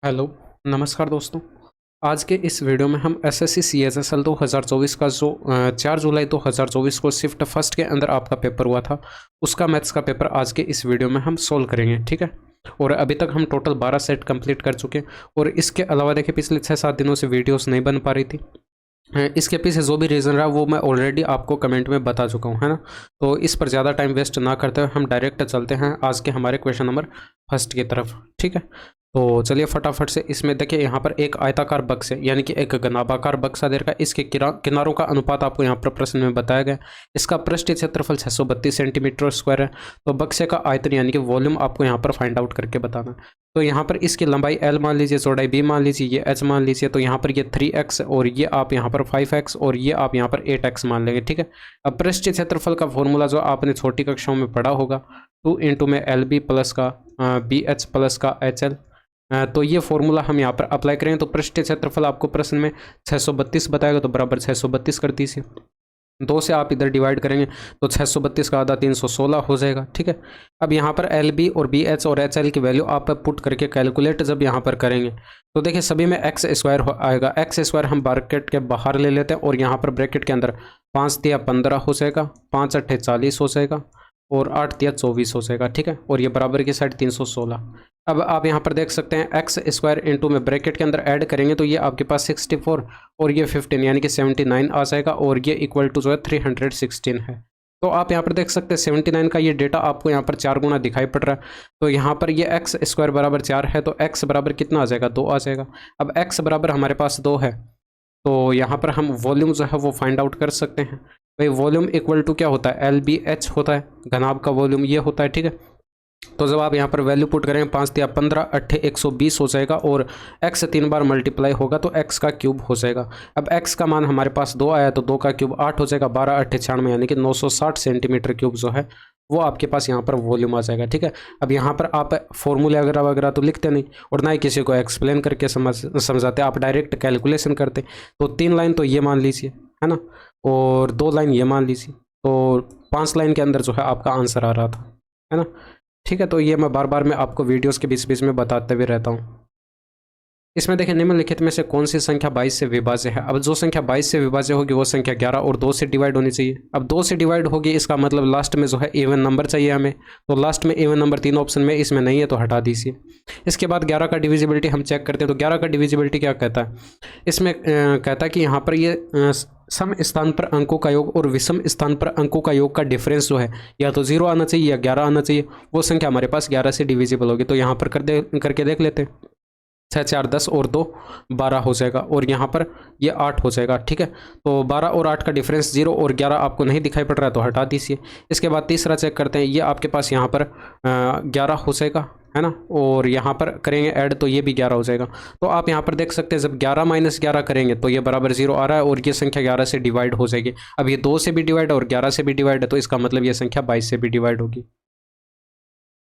Hello. नमस्कार दोस्तों। आज के इस वीडियो में हम एसएससी सीएचएसएल 2024 का जो 4 जुलाई 2024 को शिफ्ट फर्स्ट के अंदर आपका पेपर हुआ था, उसका मैथ्स का पेपर आज के इस वीडियो में हम सोल्व करेंगे। ठीक है। और अभी तक हम टोटल 12 सेट कंप्लीट कर चुके हैं। और इसके अलावा देखिए, पिछले 6-7 दिनों से वीडियोस नहीं बन पा रही थी। इसके पीछे जो भी रीज़न रहा वो मैं ऑलरेडी आपको कमेंट में बता चुका हूँ, है ना। तो इस पर ज़्यादा टाइम वेस्ट ना करते हुए हम डायरेक्ट चलते हैं आज के हमारे क्वेश्चन नंबर फर्स्ट की तरफ। ठीक है। तो चलिए फटाफट से इसमें देखिए, यहाँ पर एक आयताकार बक्स है, यानी कि एक घनाभाकार बक्सा दे रखा है। इसके किनारों का अनुपात आपको यहाँ पर प्रश्न में बताया गया है। इसका पृष्ठीय क्षेत्रफल 632 सेंटीमीटर स्क्वायर है। तो बक्से का आयतन यानी कि वॉल्यूम आपको यहाँ पर फाइंड आउट करके बताना है। तो यहाँ पर इसकी लंबाई L मान लीजिए, चौड़ाई B मान लीजिए, ये H मान लीजिए। तो यहाँ पर ये 3x और ये आप यहाँ पर 5x और ये आप यहाँ पर 8x मान लेंगे। ठीक है। अब पृष्ठीय क्षेत्रफल का फॉर्मूला जो आपने छोटी कक्षाओं में पढ़ा होगा, 2 इंटू में LB प्लस का BH प्लस का HL। तो ये फॉर्मूला हम यहाँ पर अप्लाई करेंगे। तो पृष्ठीय क्षेत्रफल आपको प्रश्न में 632 बताएगा, तो बराबर 632 कर दीजिए। 2 से आप इधर डिवाइड करेंगे तो 632 का आधा 316 हो जाएगा। ठीक है। अब यहाँ पर LB और BH और HL की वैल्यू आप पुट करके कैलकुलेट जब यहाँ पर करेंगे तो देखिए, सभी में एक्स स्क्वायर आएगा। एक्स स्क्वायर हम ब्रैकेट के बाहर ले लेते हैं और यहाँ पर ब्रैकेट के अंदर 5 तिया 15 हो जाएगा, 5 अट्ठे 40 हो जाएगा और 8 तिया 24 हो जाएगा। ठीक है। और ये बराबर की साइड 316। अब आप यहाँ पर देख सकते हैं एक्स स्क्वायर इंटू में ब्रैकेट के अंदर ऐड करेंगे तो ये आपके पास 64 और ये 15 यानी कि 79 आ जाएगा। और ये इक्वल टू जो है 316 है। तो आप यहाँ पर देख सकते हैं 79 का ये डेटा आपको यहाँ पर 4 गुना दिखाई पड़ रहा है। तो यहाँ पर ये एक्स स्क्वायर बराबर 4 है, तो एक्स बराबर कितना आ जाएगा, 2 आ जाएगा। अब एक्स बराबर हमारे पास 2 है, तो यहाँ पर हम वॉल्यूम जो है वो फाइंड आउट कर सकते हैं। भाई वॉल्यूम इक्वल टू क्या होता है, LBH होता है, घनाभ का वॉल्यूम ये होता है। ठीक है। तो जब आप यहाँ पर वैल्यू पुट करेंगे 5 तिया 15 अट्ठे 120 हो जाएगा और x 3 बार मल्टीप्लाई होगा तो x का क्यूब हो जाएगा। अब x का मान हमारे पास 2 आया तो 2 का क्यूब 8 हो जाएगा, 12 अट्ठे 96 यानी कि 960 सेंटीमीटर क्यूब जो है वो आपके पास यहाँ पर वॉल्यूम आ जाएगा। ठीक है। अब यहाँ पर आप फॉर्मूले वगैरह वगैरह तो लिखते नहीं और ना ही किसी को एक्सप्लेन करके समझाते, आप डायरेक्ट कैलकुलेशन करते। तो 3 लाइन तो ये मान लीजिए, है ना, और 2 लाइन ये मान लीजिए, तो 5 लाइन के अंदर जो है आपका आंसर आ रहा था, है ना। ठीक है। तो ये मैं बार बार मैं आपको वीडियोस के बीच बीच में बताते भी रहता हूँ। इसमें देखिए, निम्नलिखित में से कौन सी संख्या 22 से विभाज्य है। अब जो संख्या 22 से विभाज्य होगी वो संख्या 11 और 2 से डिवाइड होनी चाहिए। अब 2 से डिवाइड होगी, इसका मतलब लास्ट में जो है इवन नंबर चाहिए हमें। तो लास्ट में इवन नंबर 3 ऑप्शन में इसमें नहीं है, तो हटा दीजिए। इसके बाद 11 का डिविजिबिलिटी हम चेक करते हैं। तो 11 का डिविजिबिलिटी क्या कहता है, इसमें कहता है कि यहाँ पर ये सम स्थान पर अंकों का योग और विषम स्थान पर अंकों का योग का डिफरेंस जो है या तो 0 आना चाहिए या 11 आना चाहिए। वो संख्या हमारे पास 11 से डिविजिबल होगी। तो यहाँ पर करके देख लेते हैं। 6 4 10 और 2 12 हो जाएगा और यहाँ पर ये 8 हो जाएगा। ठीक है। तो 12 और 8 का डिफरेंस 0 और 11 आपको नहीं दिखाई पड़ रहा है, तो हटा दीजिए। इसके बाद तीसरा चेक करते हैं। ये आपके पास यहाँ पर 11 हो जाएगा, है ना, और यहाँ पर करेंगे ऐड तो ये भी 11 हो जाएगा। तो आप यहाँ पर देख सकते हैं, जब 11 माइनस 11 करेंगे तो ये बराबर 0 आ रहा है और ये संख्या 11 से डिवाइड हो जाएगी। अब ये 2 से भी डिवाइड और 11 से भी डिवाइड है, तो इसका मतलब ये संख्या 22 से भी डिवाइड होगी।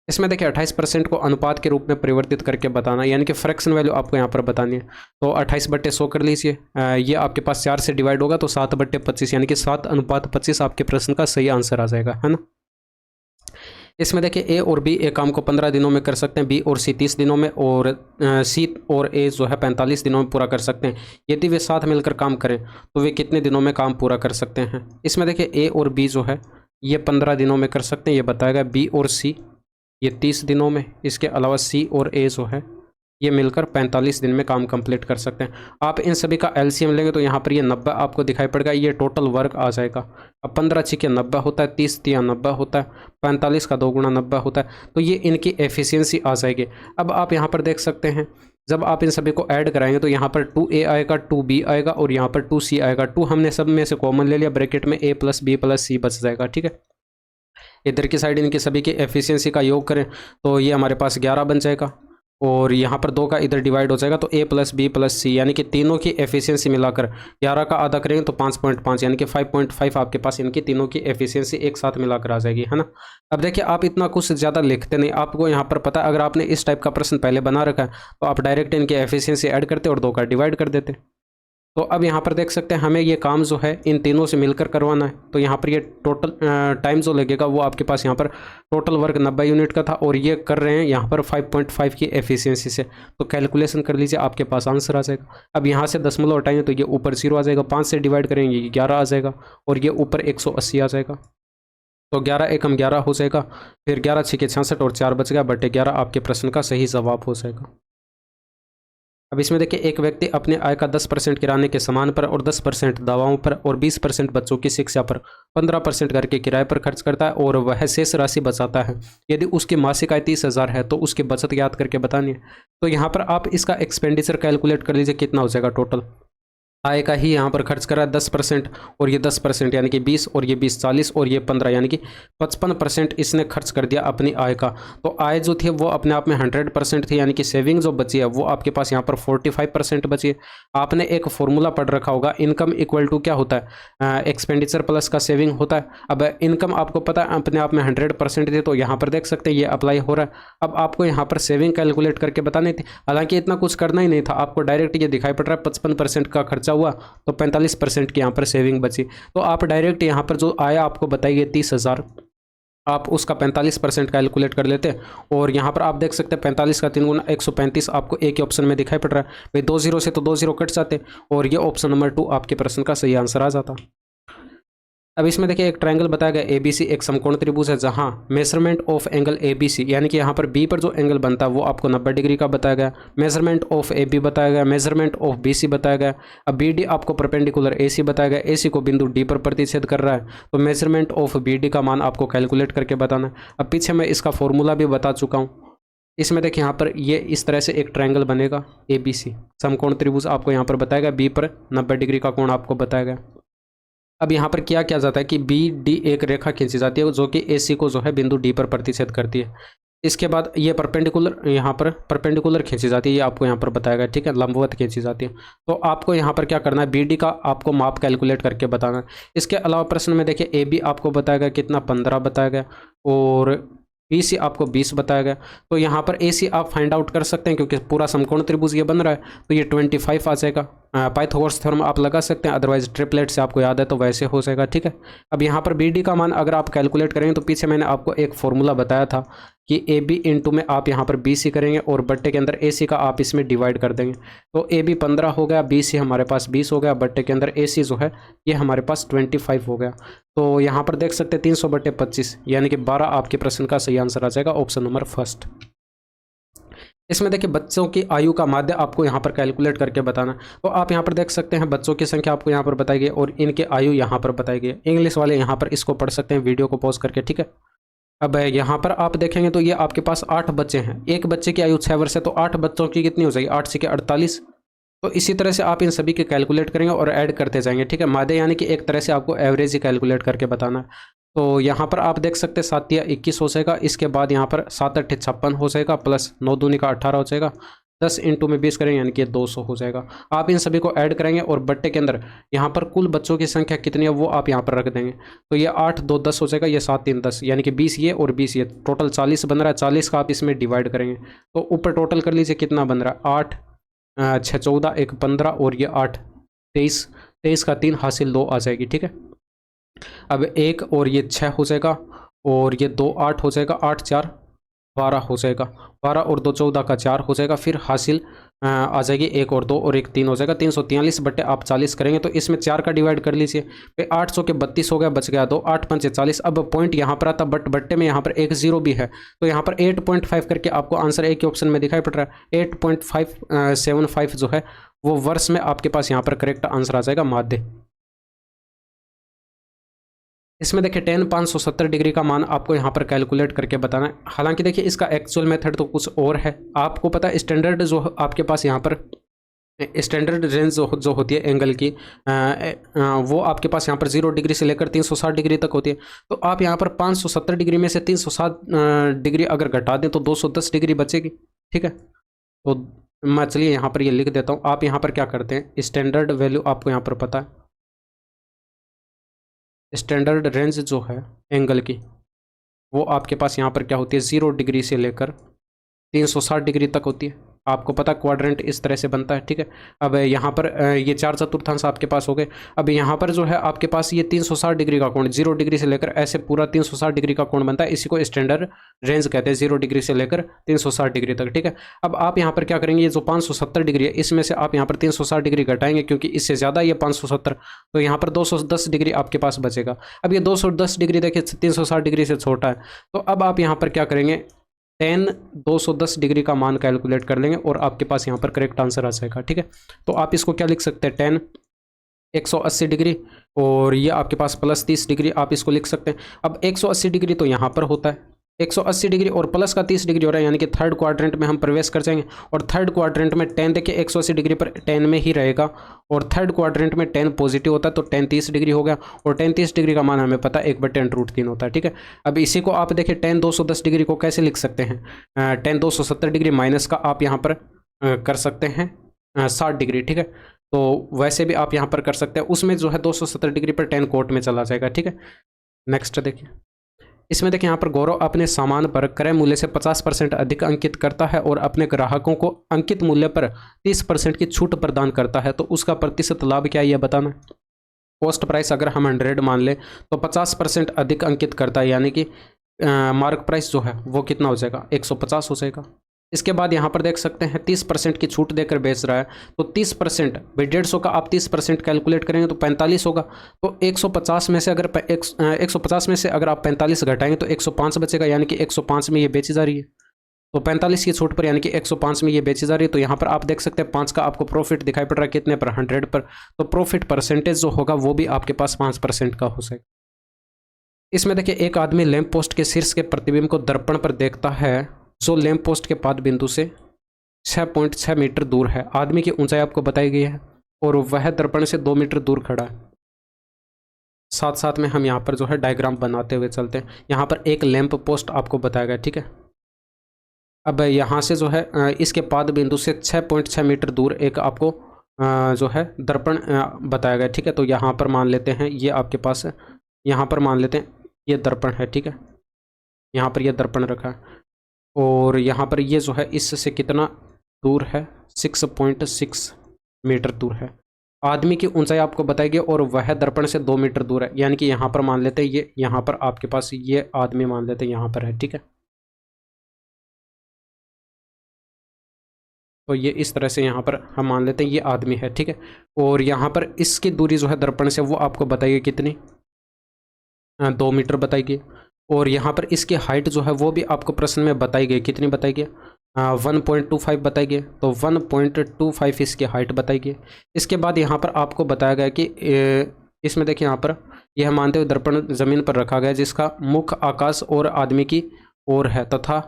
इसमें देखिए 28% को अनुपात के रूप में परिवर्तित करके बताना, यानी कि फ्रैक्शन वैल्यू आपको यहाँ पर बतानी है। तो 28/100 कर लीजिए। ये आपके पास 4 से डिवाइड होगा तो 7/25 यानी कि 7:25 आपके प्रश्न का सही आंसर आ जाएगा, है ना। इसमें देखिए A और B एक काम को 15 दिनों में कर सकते हैं, B और C 30 दिनों में, और C और A जो है 45 दिनों में पूरा कर सकते हैं। यदि वे साथ मिलकर काम करें तो वे कितने दिनों में काम पूरा कर सकते हैं। इसमें देखिए A और B जो है ये 15 दिनों में कर सकते हैं, ये बताएगा। B और C ये 30 दिनों में। इसके अलावा C और A जो है ये मिलकर 45 दिन में काम कंप्लीट कर सकते हैं। आप इन सभी का एलसीएम लेंगे तो यहाँ पर ये 90 आपको दिखाई पड़ेगा, ये टोटल वर्क आ जाएगा। अब 15 छिके 90 होता है, 30 तिया 90 होता है, 45 का 2 गुना 90 होता है, तो ये इनकी एफिशिएंसी आ जाएगी। अब आप यहाँ पर देख सकते हैं, जब आप इन सभी को ऐड कराएंगे तो यहाँ पर 2A आएगा, 2B आएगा और यहाँ पर 2C आएगा। 2 हमने सब में से कॉमन ले लिया, ब्रैकेट में A + B + C बच जाएगा। ठीक है। इधर की साइड इनकी सभी की एफिशिएंसी का योग करें तो ये हमारे पास 11 बन जाएगा और यहाँ पर 2 का इधर डिवाइड हो जाएगा तो A + B + C यानी कि तीनों की एफिशिएंसी मिलाकर 11 का आधा करेंगे तो 5.5 यानी कि 5.5 आपके पास इनकी तीनों की एफिशिएंसी एक साथ मिलाकर आ जाएगी, है ना। अब देखिए, आप इतना कुछ ज़्यादा लिखते नहीं, आपको यहाँ पर पता है। अगर आपने इस टाइप का प्रश्न पहले बना रखा है तो आप डायरेक्ट इनकी एफिशिएंसी ऐड करते और 2 का डिवाइड कर देते। तो अब यहाँ पर देख सकते हैं हमें ये काम जो है इन तीनों से मिलकर करवाना है। तो यहाँ पर ये टोटल टाइम जो लगेगा वो आपके पास यहाँ पर टोटल वर्क 90 यूनिट का था और ये कर रहे हैं यहाँ पर 5.5 की एफिशिएंसी से। तो कैलकुलेशन कर लीजिए, आपके पास आंसर आ जाएगा। अब यहाँ से दशमलव हटाएंगे तो ये ऊपर 0 आ जाएगा, 5 से डिवाइड करेंगे ये 11 आ जाएगा और ये ऊपर 180 आ जाएगा। तो 11 एकम 11 हो जाएगा, फिर 11 छः 66 और 4 बच गया बटे 11 आपके प्रश्न का सही जवाब हो जाएगा। अब इसमें देखिए, एक व्यक्ति अपने आय का 10% किराने के सामान पर और 10% दवाओं पर और 20% बच्चों की शिक्षा पर, 15% घर के किराए पर खर्च करता है और वह शेष राशि बचाता है। यदि उसकी मासिक आय 30,000 है तो उसकी बचत याद करके बतानी है। तो यहाँ पर आप इसका एक्सपेंडिचर कैलकुलेट कर लीजिए कितना हो जाएगा। टोटल आय का ही यहाँ पर खर्च करा 10% और ये 10% यानी कि 20 और ये 20 40 और ये 15 यानी कि 55% इसने खर्च कर दिया अपनी आय का। तो आय जो थी वो अपने आप में 100% थी, यानी कि सेविंग जो बची है वो आपके पास यहाँ पर 45% बची है। आपने एक फॉर्मूला पढ़ रखा होगा, इनकम इक्वल टू क्या होता है, एक्सपेंडिचर प्लस का सेविंग होता है। अब इनकम आपको पता है अपने आप में 100% थी, तो यहाँ पर देख सकते हैं ये अप्लाई हो रहा है। अब आपको यहाँ पर सेविंग कैलकुलेट करके बतानी थी, हालांकि इतना कुछ करना ही नहीं था, आपको डायरेक्ट ये दिखाई पड़ रहा है 55% का खर्चा हुआ तो 45% की यहाँ पर सेविंग बची। तो आप डायरेक्ट यहाँ पर जो आया आपको बताई गई 30,000, आप उसका 45% कैलकुलेट कर लेते और यहाँ पर आप देख सकते हैं 45 का 3 गुना 135 आपको एक ही ऑप्शन में दिखाई पड़ रहा है। भाई 2 जीरो से तो 2 जीरो कट जाते और ये ऑप्शन नंबर 2 आपके प्रश्न का सही आंसर आ जाता। अब इसमें देखिए, एक ट्रायंगल बताया गया ABC एक समकोण त्रिभुज है जहां मेजरमेंट ऑफ एंगल ABC यानी कि यहाँ पर B पर जो एंगल बनता है वो आपको 90 डिग्री का बताया गया, मेजरमेंट ऑफ AB बताया गया, मेजरमेंट ऑफ BC बताया गया। अब BD आपको परपेंडिकुलर AC बताया गया, AC को बिंदु D पर प्रतिच्छेद कर रहा है, तो मेजरमेंट ऑफ BD का मान आपको कैलकुलेट करके बताना है। अब पीछे मैं इसका फॉर्मूला भी बता चुका हूँ। इसमें देखिए यहाँ पर ये इस तरह से एक ट्रायंगल बनेगा ABC समकोण त्रिभुज आपको यहाँ पर बताया गया, B पर 90 डिग्री का कोण आपको बताया गया। अब यहाँ पर क्या किया जाता है कि BD एक रेखा खींची जाती है जो कि AC को जो है बिंदु D पर प्रतिच्छेद करती है। इसके बाद ये परपेंडिकुलर यहाँ पर परपेंडिकुलर खींची जाती है, ये आपको यहाँ पर बताया गया, ठीक है, लंबवत खींची जाती है। तो आपको यहाँ पर क्या करना है, BD का आपको माप कैलकुलेट करके बताना है। इसके अलावा प्रश्न में देखिए AB आपको बताया गया कितना 15 बताया गया और BC आपको 20 बताया गया। तो यहाँ पर AC आप फाइंड आउट कर सकते हैं क्योंकि पूरा समकोण त्रिभुज ये बन रहा है, तो ये 25 आ जाएगा। पाइथागोरस थ्योरम आप लगा सकते हैं, अदरवाइज ट्रिपलेट से आपको याद है तो वैसे हो जाएगा, ठीक है। अब यहाँ पर BD का मान अगर आप कैलकुलेट करेंगे तो पीछे मैंने आपको एक फॉर्मूला बताया था कि AB इंटू में आप यहाँ पर BC करेंगे और बट्टे के अंदर AC का आप इसमें डिवाइड कर देंगे। तो AB 15 हो गया, BC हमारे पास 20 हो गया, बट्टे के अंदर AC जो है ये हमारे पास 25 हो गया। तो यहाँ पर देख सकते हैं 300/25 यानी कि 12 आपके प्रश्न का सही आंसर आ जाएगा, ऑप्शन नंबर फर्स्ट। इसमें देखिए, बच्चों की आयु का माध्य आपको यहाँ पर कैलकुलेट करके बताना। तो आप यहाँ पर देख सकते हैं बच्चों की संख्या आपको यहाँ पर बताई गई और इनके आयु यहाँ पर बताई गई। इंग्लिश वाले यहाँ पर इसको पढ़ सकते हैं वीडियो को पॉज करके, ठीक है। अब यहाँ पर आप देखेंगे तो ये आपके पास 8 बच्चे हैं, एक बच्चे की आयु 6 वर्ष है, तो 8 बच्चों की कितनी हो जाएगी, 8 से 48। तो इसी तरह से आप इन सभी के कैलकुलेट करेंगे और ऐड करते जाएंगे, ठीक है। माध्य यानी कि एक तरह से आपको एवरेज ही कैलकुलेट करके बताना है। तो यहाँ पर आप देख सकते हैं 7 या 21 हो जाएगा, इसके बाद यहाँ पर 7 8 56 हो जाएगा, प्लस 9 दूनी का 18 हो जाएगा, 10 इंटू में 20 करेंगे यानी कि 200 हो जाएगा। आप इन सभी को ऐड करेंगे और बट्टे के अंदर यहाँ पर कुल बच्चों की संख्या कितनी है वो आप यहाँ पर रख देंगे। तो ये 8 2 10 हो जाएगा, ये 7 3 10 यानी कि 20 ये और 20 ये, टोटल 40 बन रहा है। 40 का आप इसमें डिवाइड करेंगे तो ऊपर टोटल कर लीजिए कितना बन रहा है, 8 6 14 1 15 और ये 8 23, 23 का 3 हासिल 2 आ जाएगी, ठीक है। अब 1 और ये 6 हो जाएगा और ये 2 8 हो जाएगा, 8 4 12 हो जाएगा, 12 और 2 14 का 4 हो जाएगा, फिर हासिल आ जाएगी 1 और 2 और 1 3 हो जाएगा। 343 बट्टे आप 40 करेंगे तो इसमें 4 का डिवाइड कर लीजिए, फिर 800 के 32 हो गया, बच गया 2, 8 5 40। अब पॉइंट यहाँ पर आता, बट बट्टे में यहाँ पर एक 0 भी है, तो यहाँ पर 8.5 करके आपको आंसर एक ही ऑप्शन में दिखाई पड़ रहा है। 8.575 जो है वो वर्ष में आपके पास यहाँ पर करेक्ट आंसर आ जाएगा, माध्य। इसमें देखिए tan 570 डिग्री का मान आपको यहाँ पर कैलकुलेट करके बताना है। हालांकि देखिए इसका एक्चुअल मेथड तो कुछ और है, आपको पता है स्टैंडर्ड जो आपके पास यहाँ पर स्टैंडर्ड रेंज जो होती है एंगल की वो आपके पास यहाँ पर 0 डिग्री से लेकर 360 डिग्री तक होती है। तो आप यहाँ पर 570 डिग्री में से 360 डिग्री अगर घटा दें तो 210 डिग्री बचेगी, ठीक है। तो मैं चलिए यहाँ पर ये लिख देता हूँ। आप यहाँ पर क्या करते हैं, स्टैंडर्ड वैल्यू आपको यहाँ पर पता है, स्टैंडर्ड रेंज जो है एंगल की वो आपके पास यहाँ पर क्या होती है, 0 डिग्री से लेकर 360 डिग्री तक होती है। आपको पता क्वाड्रेंट इस तरह से बनता है, ठीक है। अब यहाँ पर ये 4 चतुर्थांश आपके पास हो गए। अब यहाँ पर जो है आपके पास ये 360 डिग्री का कोण, 0 डिग्री से लेकर ऐसे पूरा 360 डिग्री का कोण बनता है। इसी को स्टैंडर्ड रेंज कहते हैं, 0 डिग्री से लेकर 360 डिग्री तक, ठीक है। अब आप यहाँ पर क्या करेंगे, ये जो 570 डिग्री है इसमें से आप यहाँ पर 360 डिग्री घटाएंगे, क्योंकि इससे ज़्यादा ये 570, तो यहाँ पर 210 डिग्री आपके पास बचेगा। अब ये 210 डिग्री देखिए 360 डिग्री से छोटा है, तो अब आप यहाँ पर क्या करेंगे, tan 210 डिग्री का मान कैलकुलेट कर लेंगे और आपके पास यहाँ पर करेक्ट आंसर आ जाएगा, ठीक है। तो आप इसको क्या लिख सकते हैं, tan 180 डिग्री और ये आपके पास प्लस 30 डिग्री, आप इसको लिख सकते हैं। अब 180 डिग्री तो यहाँ पर होता है, 180 डिग्री और प्लस का 30 डिग्री हो रहा है, यानी कि थर्ड क्वाड्रेंट में हम प्रवेश कर जाएंगे। और थर्ड क्वाड्रेंट में tan देखिए 180 डिग्री पर tan में ही रहेगा, और थर्ड क्वाड्रेंट में tan पॉजिटिव होता है, तो tan 30 डिग्री हो गया। और tan 30 डिग्री का मान हमें पता है 1/tan√3 होता है, ठीक है। अब इसी को आप देखिए tan 210 डिग्री को कैसे लिख सकते हैं, tan 270 डिग्री माइनस का आप यहाँ पर कर सकते हैं 60 डिग्री, ठीक है। तो वैसे भी आप यहाँ पर कर सकते हैं, उसमें जो है 270 डिग्री पर tan कोट में चला जाएगा, ठीक है। नेक्स्ट देखिए, इसमें देखिए यहाँ पर गौरव अपने सामान पर क्रय मूल्य से 50% अधिक अंकित करता है और अपने ग्राहकों को अंकित मूल्य पर 30% की छूट प्रदान करता है, तो उसका प्रतिशत लाभ क्या है यह बताना। कॉस्ट प्राइस अगर हम 100 मान ले तो 50% अधिक अंकित करता है, यानी कि मार्क प्राइस जो है वो कितना हो जाएगा, 150 हो जाएगा। इसके बाद यहाँ पर देख सकते हैं 30% की छूट देकर बेच रहा है, तो 30% भाई 150 का आप 30% कैलकुलेट करेंगे तो 45 होगा। तो 150 में से अगर 150 में से अगर आप 45 घटाएंगे तो 105 बचेगा, यानी कि 105 में ये बेची जा रही है। तो 45 की छूट पर यानी कि 105 में ये बेची जा रही है। तो यहाँ पर आप देख सकते हैं 5 का आपको प्रॉफिट दिखाई पड़ रहा है कितने पर, 100 पर। तो प्रॉफिट परसेंटेज जो होगा वो भी आपके पास 5% का हो जाएगा। इसमें देखिए एक आदमी लैंप पोस्ट के शीर्ष के प्रतिबिंब को दर्पण पर देखता है जो लैंप पोस्ट के पाद बिंदु से 6.6 मीटर दूर है। आदमी की ऊंचाई आपको बताई गई है और वह दर्पण से 2 मीटर दूर खड़ा है। साथ साथ में हम यहाँ पर जो है डायग्राम बनाते हुए चलते हैं। यहाँ पर एक लैंप पोस्ट आपको बताया गया, ठीक है। अब यहाँ से जो है इसके पाद बिंदु से 6.6 मीटर दूर एक आपको जो है दर्पण बताया गया, ठीक है। तो यहाँ पर मान लेते हैं ये आपके पास है, यहाँ पर मान लेते हैं ये दर्पण है, ठीक है। यहाँ पर ये दर्पण रखा है और यहाँ पर ये जो है इससे कितना दूर है, 6.6 मीटर दूर है। आदमी की ऊंचाई आपको बताएगी और वह दर्पण से 2 मीटर दूर है, यानी कि यहाँ पर मान लेते हैं ये, यहाँ पर आपके पास ये आदमी मान लेते हैं यहाँ पर है, ठीक है। तो ये इस तरह से यहाँ पर हम मान लेते हैं ये आदमी है, ठीक है। और यहाँ पर इसकी दूरी जो है दर्पण से वो आपको बताइए कितनी, 2 मीटर बताइए। और यहाँ पर इसकी हाइट जो है वो भी आपको प्रश्न में बताई गई, कितनी बताई गई, 1.25 बताई गई। तो 1.25 इसकी हाइट बताई गई। इसके बाद यहाँ पर आपको बताया गया कि इसमें देखिए यहाँ पर यह मानते हुए दर्पण जमीन पर रखा गया जिसका मुख आकाश और आदमी की ओर है तथा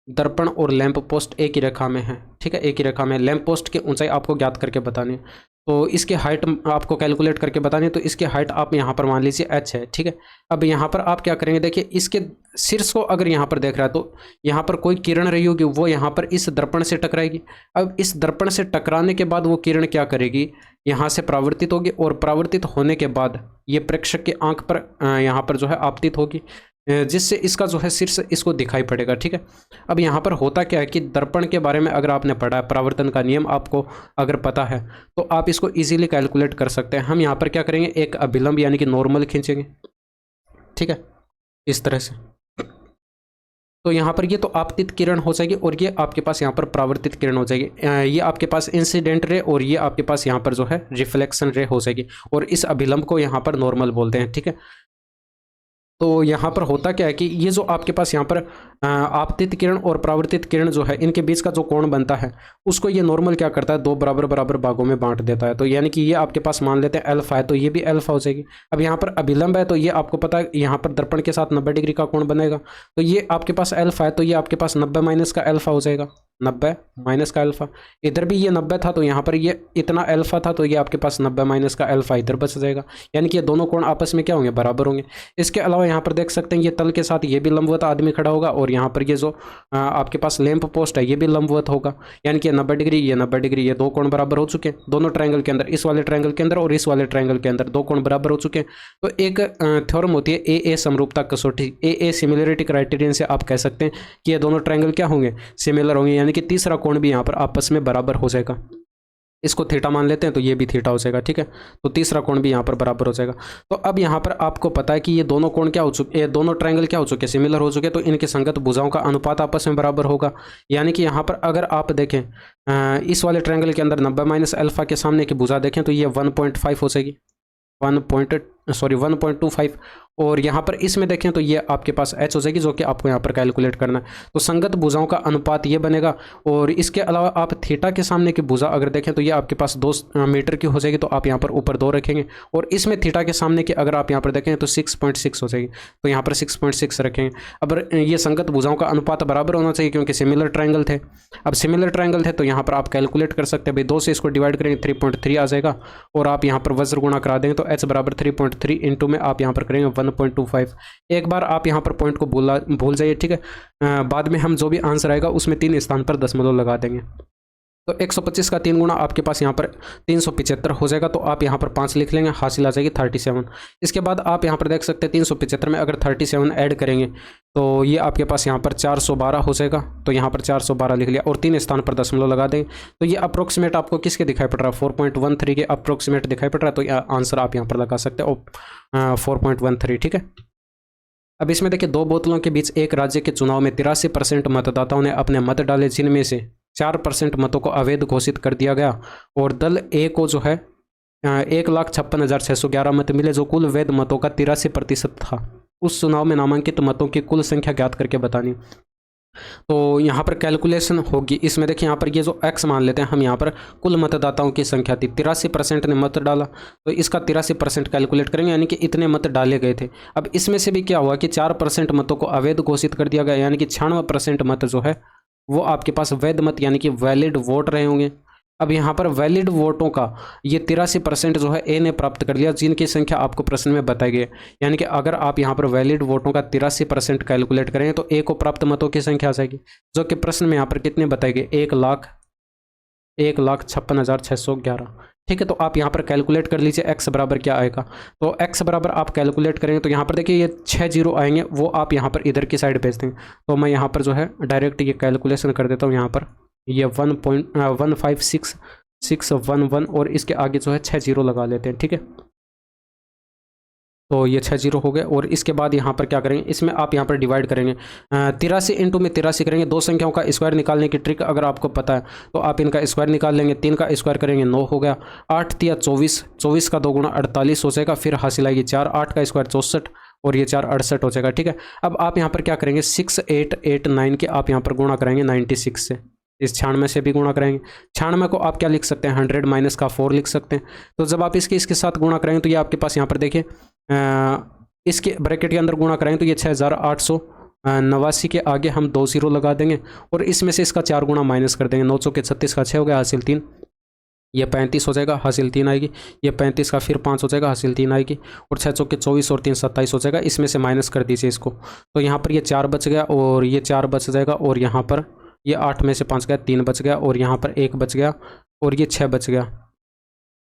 दर्पण और लैंप पोस्ट एक ही रेखा में है, ठीक है। एक ही रेखा में। लैंप पोस्ट की ऊंचाई आपको ज्ञात करके बतानी है, तो इसके हाइट आपको कैलकुलेट करके बतानी है। तो इसके हाइट आप यहाँ पर मान लीजिए h है, ठीक है। अब यहाँ पर आप क्या करेंगे, देखिए इसके शीर्ष को अगर यहाँ पर देख रहा है तो यहाँ पर कोई किरण रही होगी वो यहाँ पर इस दर्पण से टकराएगी। अब इस दर्पण से टकराने के बाद वो किरण क्या करेगी, यहाँ से परावर्तित होगी और परावर्तित होने के बाद ये प्रेक्षक की आंख पर यहाँ पर जो है आपतित होगी, जिससे इसका जो है शीर्ष इसको दिखाई पड़ेगा, ठीक है। अब यहाँ पर होता क्या है कि दर्पण के बारे में अगर आपने पढ़ा है, परावर्तन का नियम आपको अगर पता है तो आप इसको इजीली कैलकुलेट कर सकते हैं। हम यहाँ पर क्या करेंगे, एक अभिलंब यानी कि नॉर्मल खींचेंगे, ठीक है, इस तरह से। तो यहाँ पर ये तो आपतित किरण हो जाएगी और ये आपके पास यहाँ पर परावर्तित किरण हो जाएगी। ये आपके पास इंसिडेंट रे और ये आपके पास यहाँ पर जो है रिफ्लेक्शन रे हो जाएगी और इस अभिलंब को यहाँ पर नॉर्मल बोलते हैं, ठीक है। तो यहाँ पर होता क्या है कि ये जो आपके पास यहाँ पर आपतित किरण और परावर्तित किरण जो है इनके बीच का जो कोण बनता है उसको ये नॉर्मल क्या करता है, 2 बराबर बराबर भागों में बांट देता है। तो यानी कि ये आपके पास मान लेते हैं अल्फा है, तो ये भी अल्फा हो जाएगी। अब यहाँ पर अभिलंब है तो ये आपको पता है यहाँ पर दर्पण के साथ 90 डिग्री का कोण बनेगा, तो ये आपके पास अल्फा है, तो ये आपके पास 90 माइनस का अल्फा हो जाएगा, 90 माइनस का अल्फा। इधर भी ये 90 था तो यहाँ पर ये इतना अल्फा था, तो ये आपके पास 90 माइनस का अल्फा इधर बच जाएगा, यानी कि ये दोनों कोण आपस में क्या होंगे, बराबर होंगे। इसके अलावा यहाँ पर देख सकते हैं ये तल के साथ ये भी लंबवत आदमी खड़ा होगा और यहाँ पर ये जो आपके पास लैंप पोस्ट है ये भी लंबवत होगा, यानी कि 90 डिग्री ये 90 डिग्री, ये 2 कोण बराबर हो चुके हैं दोनों ट्रायंगल के अंदर, इस वाले ट्रायंगल के अंदर और इस वाले ट्रायंगल के अंदर 2 कोण बराबर हो चुके हैं। तो एक थ्योरम होती है ए समरूपता कसौटी, ए सिमिलरिटी क्राइटेरियन से आप कह सकते हैं कि ये दोनों ट्रायंगल क्या होंगे, सिमिलर होंगे, यानी यानी कि तीसरा कोण भी यहाँ पर आपस में बराबर हो जाएगा। इसको थीटा मान लेते हैं तो ये भी थीटा हो जाएगा, ठीक है। तो तीसरा कोण भी यहाँ पर बराबर हो जाएगा। तो अब यहाँ पर आपको पता है कि ये दोनों कोण क्या हो चुके, ये दोनों ट्रायंगल क्या हो चुके, सिमिलर हो चुके, तो इनके संगत भुजाओं का अनुपात आपस में बराबर होगा। यानी कि यहाँ पर अगर आप देखें इस वाले ट्रायंगल के अंदर 90 माइनस अल्फा के सामने की भुजा देखें तो ये 1.5 हो जाएगी, 1.25। और यहाँ पर इसमें देखें तो ये आपके पास h हो जाएगी, जो कि आपको यहाँ पर कैलकुलेट करना है। तो संगत भुजाओं का अनुपात ये बनेगा। और इसके अलावा आप थीटा के सामने की भुजा अगर देखें तो ये आपके पास 2 मीटर की हो जाएगी, तो आप यहाँ पर ऊपर 2 रखेंगे। और इसमें थीटा के सामने की अगर आप यहाँ पर देखें तो 6.6 हो जाएगी, तो यहाँ पर 6.6 रखेंगे। अब ये संगत भुजाओं का अनुपात बराबर होना चाहिए क्योंकि सिमिलर ट्रायंगल थे। अब सिमिलर ट्रायंगल थे तो यहाँ पर आप कैलकुलेट कर सकते हैं भाई, 2 से इसको डिवाइड करेंगे 3.3 आ जाएगा। और आप यहाँ पर वज्र गुणा करा देंगे तो h बराबर 3.3 इंटू में आप यहाँ पर करेंगे 1.25। एक बार आप यहाँ पर पॉइंट को भूल जाइए, ठीक है। बाद में हम जो भी आंसर आएगा उसमें 3 स्थान पर दशमलव लगा देंगे। तो 125 का 3 गुना आपके पास यहाँ पर 375 हो जाएगा, तो आप यहाँ पर 5 लिख लेंगे, हासिल आ जाएगी 37। इसके बाद आप यहाँ पर देख सकते हैं 375 में अगर 37 ऐड करेंगे तो ये आपके पास यहाँ पर 412 हो जाएगा। तो यहाँ पर 412 लिख लिया और 3 स्थान पर दशमलव लगा देंगे। तो ये अप्रोक्सीमेट आपको किसके दिखाई पड़ रहा है, 4.13 के अप्रोक्सीमेट दिखाई पड़ रहा है। तो आंसर आप यहाँ पर लगा सकते हो 4.13, ठीक है। अब इसमें देखिए 2 बोतलों के बीच एक राज्य के चुनाव में 83% मतदाताओं ने अपने मत डाले, जिनमें से 4% मतों को अवैध घोषित कर दिया गया। और दल ए को जो है 1,56,611 मत मिले, जो कुल वैध मतों का 83% था। उस चुनाव में नामांकित मतों की कुल संख्या ज्ञात करके बतानी। तो यहाँ पर कैलकुलेशन होगी। इसमें देखिए यहाँ पर ये जो x मान लेते हैं हम, यहाँ पर कुल मतदाताओं की संख्या थी, 83% ने मत डाला, तो इसका 83% कैलकुलेट करेंगे, यानी कि इतने मत डाले गए थे। अब इसमें से भी क्या हुआ कि 4% मतों को अवैध घोषित कर दिया गया, यानी कि 96% मत जो है वो आपके पास वैध मत यानी कि वैलिड वोट रहे होंगे। अब यहाँ पर वैलिड वोटों का ये 83% जो है ए ने प्राप्त कर लिया, जिनकी संख्या आपको प्रश्न में बताई गई है। यानी कि अगर आप यहाँ पर वैलिड वोटों का 83% कैलकुलेट करें तो ए को प्राप्त मतों की संख्या आ जाएगी, जो कि प्रश्न में यहाँ पर कितने बताए गए, 1,56,611, ठीक है। तो आप यहाँ पर कैलकुलेट कर लीजिए x बराबर क्या आएगा। तो x बराबर आप कैलकुलेट करेंगे तो यहाँ पर देखिए ये 6 जीरो आएंगे, वो आप यहाँ पर इधर की साइड भेज देंगे। तो मैं यहाँ पर जो है डायरेक्ट ये कैलकुलेशन कर देता हूँ। यहाँ पर ये 1.15611 और इसके आगे जो है 6 जीरो लगा लेते हैं, ठीक है। तो ये 6 जीरो हो गए। और इसके बाद यहाँ पर क्या करेंगे, इसमें आप यहाँ पर डिवाइड करेंगे 83 इंटू में 83 करेंगे। 2 संख्याओं का स्क्वायर निकालने की ट्रिक अगर आपको पता है तो आप इनका स्क्वायर निकाल लेंगे। 3 का स्क्वायर करेंगे 9 हो गया, 8 तिया 24, 24 का 2 गुना 48 हो जाएगा, फिर हासिल आएगी 4, 8 का स्क्वायर 64 और ये 4 68 हो जाएगा, ठीक है। अब आप यहाँ पर क्या करेंगे, 6889 के आप यहाँ पर गुणा कराएंगे 96 से, इस 96 से भी गुणा करेंगे। 96 को आप क्या लिख सकते हैं, 100 माइनस का 4 लिख सकते हैं। तो जब आप इसके साथ गुणा करेंगे तो ये आपके पास यहाँ पर देखिए इसके ब्रैकेट के अंदर गुणा करेंगे तो ये 6889 के आगे हम 2 जीरो लगा देंगे और इसमें से इसका 4 गुणा माइनस कर देंगे। 9 चौके 36 का 6 हो गया, हासिल 3, ये 35 हो जाएगा, हासिल 3 आएगी। ये 35 का फिर 5 हो जाएगा, हासिल 3 आएगी। और 6 चौके 24 और 3 27 हो जाएगा। इसमें से माइनस कर दीजिए इसको, तो यहाँ पर ये 4 बच गया और ये 4 बच जाएगा और यहाँ पर ये 8 में से 5 गया, 3 बच गया और यहाँ पर 1 बच गया और ये 6 बच गया।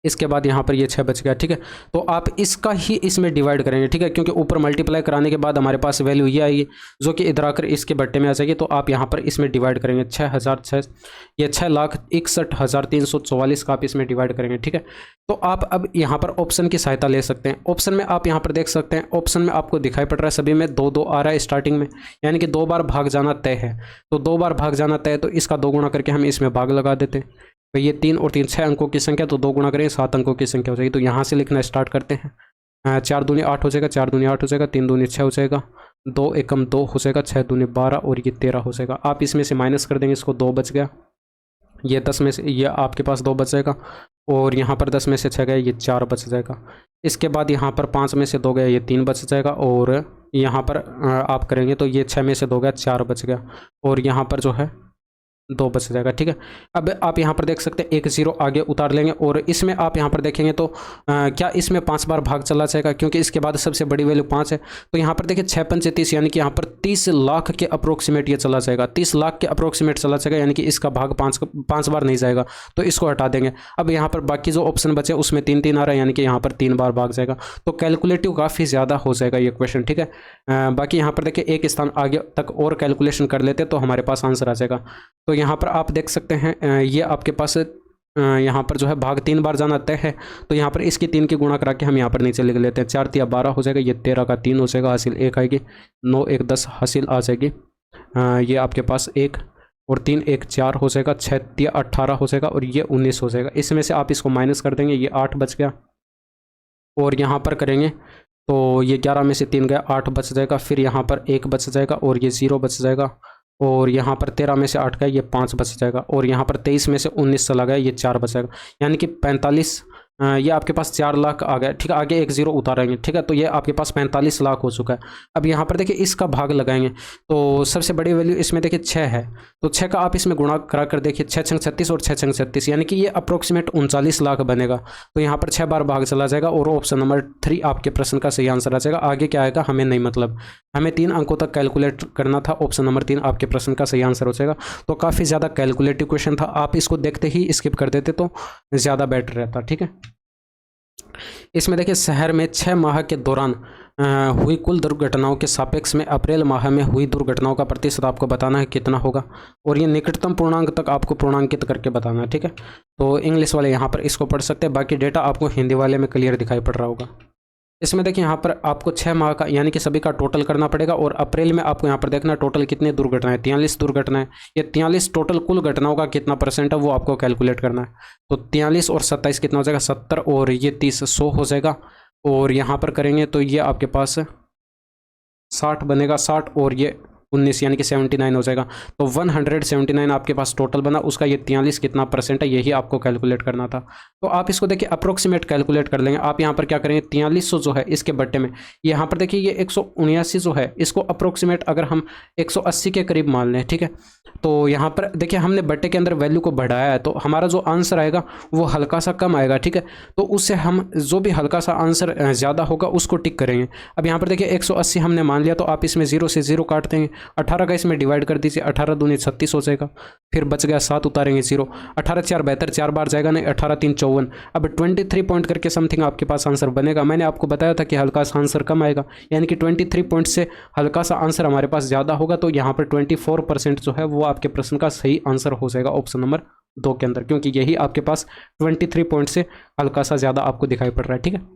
इसके बाद यहाँ पर ये 6 बच गया, ठीक है। तो आप इसका ही इसमें डिवाइड करेंगे, ठीक है, क्योंकि ऊपर मल्टीप्लाई कराने के बाद हमारे पास वैल्यू ये आएगी जो कि इधर आकर इसके बट्टे में आ जाएगी। तो आप यहाँ पर इसमें डिवाइड करेंगे 6,006, ये 6,61,344 का आप इसमें डिवाइड करेंगे, ठीक है। तो आप अब यहाँ पर ऑप्शन की सहायता ले सकते हैं। ऑप्शन में आप यहाँ पर देख सकते हैं, ऑप्शन में आपको दिखाई पड़ रहा है सभी में 2-2 आ रहा है स्टार्टिंग में, यानी कि 2 बार भाग जाना तय है। तो 2 बार भाग जाना तय है तो इसका 2 गुणा करके हम इसमें भाग लगा देते हैं। तो ये 3 और 3 6 अंकों की संख्या, तो 2 गुणा करेंगे 7 अंकों की संख्या हो जाएगी। तो यहाँ से लिखना स्टार्ट करते हैं। 4 दूनी 8 हो जाएगा, 4 दूनी 8 हो जाएगा, 3 दूनी 6 हो जाएगा, 2 एकम 2 हो जाएगा, 6 दूनी 12 और ये 13 हो जाएगा। आप इसमें से माइनस कर देंगे, इसको 2 बच गया, ये 10 में से ये आपके पास 2 बच जाएगा और यहाँ पर 10 में से 6 गया, ये 4 बच जाएगा। इसके बाद यहाँ पर 5 में से 2 गया, ये 3 बच जाएगा और यहाँ पर आप करेंगे तो ये 6 में से 2 गया, 4 बच गया और यहाँ पर जो है 2 बच जाएगा, ठीक है। अब आप यहाँ पर देख सकते हैं 1 जीरो आगे उतार लेंगे और इसमें आप यहाँ पर देखेंगे तो क्या इसमें 5 बार भाग चला जाएगा, क्योंकि इसके बाद सबसे बड़ी वैल्यू 5 है। तो यहाँ पर देखिए 6 पंचे 30, यानी कि यहाँ पर 30 लाख के अप्रोक्सीमेट ये चला जाएगा, 30 लाख के अप्रोक्सीमेट चला जाएगा, यानी कि इसका भाग 5 बार नहीं जाएगा, तो इसको हटा देंगे। अब यहाँ पर बाकी जो ऑप्शन बचे उसमें 3-3 आ रहा है, यानी कि यहाँ पर 3 बार भाग जाएगा। तो कैलकुलेटिव काफ़ी ज़्यादा हो जाएगा ये क्वेश्चन, ठीक है। बाकी यहाँ पर देखिए एक स्थान आगे तक और कैलकुलेशन कर लेते तो हमारे पास आंसर आ जाएगा। तो यहाँ पर आप देख सकते हैं ये आपके पास यहाँ पर जो है भाग 3 बार जाना तय है। तो यहाँ पर इसकी 3 की गुणा करा के हम यहाँ पर नीचे लिख लेते हैं। 4 तिया 12 हो जाएगा, ये 13 का 3 हो जाएगा, हासिल 1 आएगी, 9 1 10 हासिल आ जाएगी। ये आपके पास 1 और 3 1 4 हो जाएगा, 6 तिया 18 हो जाएगा, और ये 19 हो जाएगा। इसमें से आप इसको माइनस कर देंगे, ये 8 बच गया। और यहाँ पर करेंगे तो ये 11 में से 3 गया, 8 बच जाएगा। फिर यहाँ पर 1 बच जाएगा और ये 0 बच जाएगा। और यहाँ पर 13 में से 8 गया, ये 5 बच जाएगा। और यहाँ पर 23 में से 19 चला गया, ये 4 बचेगा, यानी कि 45। ये आपके पास 4 लाख आ गया, ठीक है। आगे एक 0 उतारेंगे, ठीक है। तो ये आपके पास 45 लाख हो चुका है। अब यहाँ पर देखिए इसका भाग लगाएंगे तो सबसे बड़ी वैल्यू इसमें देखिए 6 है, तो 6 का आप इसमें गुणा करा कर देखिए, 6 छंग 36 और 6 छंग 36, यानी कि ये अप्रोक्सीमेट 39 लाख बनेगा। तो यहाँ पर 6 बार भाग चला जाएगा और ऑप्शन नंबर 3 आपके प्रश्न का सही आंसर आ जाएगा। आगे क्या आएगा हमें नहीं मतलब, हमें 3 अंकों तक कैलकुलेट करना था। ऑप्शन नंबर 3 आपके प्रश्न का सही आंसर हो जाएगा। तो काफ़ी ज़्यादा कैलकुलेटिव क्वेश्चन था, आप इसको देखते ही स्किप कर देते तो ज़्यादा बेटर रहता, ठीक है। इसमें देखिए शहर में 6 माह के दौरान हुई कुल दुर्घटनाओं के सापेक्ष में अप्रैल माह में हुई दुर्घटनाओं का प्रतिशत आपको बताना है कितना होगा, और ये निकटतम पूर्णांक तक आपको पूर्णांकित करके बताना है, ठीक है। तो इंग्लिश वाले यहाँ पर इसको पढ़ सकते हैं, बाकी डेटा आपको हिंदी वाले में क्लियर दिखाई पड़ रहा होगा। इसमें देखिए यहाँ पर आपको 6 माह का यानी कि सभी का टोटल करना पड़ेगा, और अप्रैल में आपको यहाँ पर देखना टोटल कितनी दुर्घटनाएं, 43 दुर्घटनाएं। ये 43 टोटल कुल घटनाओं का कितना % है वो आपको कैलकुलेट करना है। तो 43 और 27 कितना हो जाएगा, 70, और ये 30 100 हो जाएगा। और यहाँ पर करेंगे तो ये आपके पास 60 बनेगा, 60 और ये 19 यानी कि 79 हो जाएगा। तो 179 आपके पास टोटल बना, उसका ये 43 कितना % है यही आपको कैलकुलेट करना था। तो आप इसको देखिए अप्रोक्सीमेट कैलकुलेट कर लेंगे। आप यहाँ पर क्या करेंगे, 4300 जो है इसके बट्टे में यहाँ पर देखिए ये 179 जो है इसको अप्रोक्सीमेट अगर हम 180 के करीब मान लें, ठीक है। तो यहाँ पर देखिए हमने बट्टे के अंदर वैल्यू को बढ़ाया है, तो हमारा जो आंसर आएगा वो हल्का सा कम आएगा, ठीक है। तो उससे हम जो भी हल्का सा आंसर ज़्यादा होगा उसको टिक करेंगे। अब यहाँ पर देखिए 180 हमने मान लिया, तो आप इसमें 0 से 0 काट देंगे, 18 का इसमें डिवाइड कर दीजिए, 18 दूनी 36 हो जाएगा। फिर बच गया 7 उतारेंगे 0, 18 4 72, 4 बार जाएगा नहीं, 18 3 54। अब 23 पॉइंट करके समथिंग आपके पास आंसर बनेगा। मैंने आपको बताया था कि हल्का सा आंसर कम आएगा, यानी कि 23 पॉइंट से हल्का सा आंसर हमारे पास ज़्यादा होगा। तो यहाँ पर 24% जो है वो आपके प्रश्न का सही आंसर हो जाएगा ऑप्शन नंबर 2 के अंदर, क्योंकि यही आपके पास 23 पॉइंट से हल्का सा ज़्यादा आपको दिखाई पड़ रहा है, ठीक है।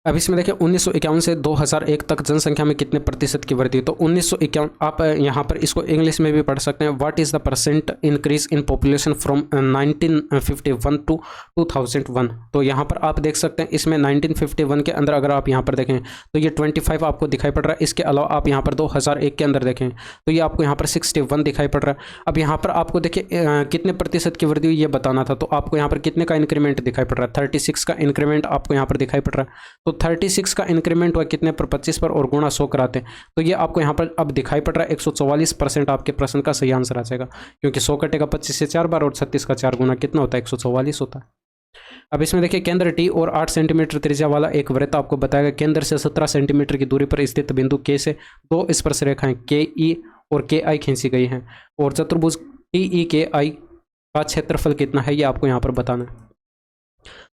अब इसमें देखिए 1951 से 2001 तक जनसंख्या में कितने प्रतिशत की वृद्धि। तो 1951 आप यहाँ पर इसको इंग्लिश में भी पढ़ सकते हैं, what is the percent increase in population from 1951 to 2001। तो यहाँ पर आप देख सकते हैं इसमें 1951 के अंदर अगर आप यहाँ पर देखें तो ये 25 आपको दिखाई पड़ रहा है। इसके अलावा आप यहाँ पर 2001 के अंदर देखें तो ये आपको यहाँ पर 61 दिखाई पड़ रहा है। अब यहाँ पर आपको देखिए कितने प्रतिशत की वृद्धि हुई ये बताना था, तो आपको यहाँ पर कितने का इंक्रीमेंट दिखाई पड़ रहा है, 36 का इंक्रीमेंट आपको यहाँ पर दिखाई पड़ रहा है। तो 36 का इंक्रीमेंट हुआ कितने पर, 25 पर, और गुणा 100 कराते हैं तो ये आपको यहाँ पर अब दिखाई पड़ रहा है 144% आपके प्रश्न का सही आंसर आ जाएगा, क्योंकि 100 कटेगा 25 से 4 बार और 36 का 4 गुना कितना होता है, 144 होता है। अब इसमें देखिए केंद्र टी और 8 सेंटीमीटर त्रिज्या वाला एक वृत्त आपको बताया गया, केंद्र से 17 सेंटीमीटर की दूरी पर स्थित बिंदु के से 2 स्पर्श रेखाएं के ई और के आई खींची गई हैं, और चतुर्भुज टी ई के आई का क्षेत्रफल कितना है ये आपको यहाँ पर बताना है।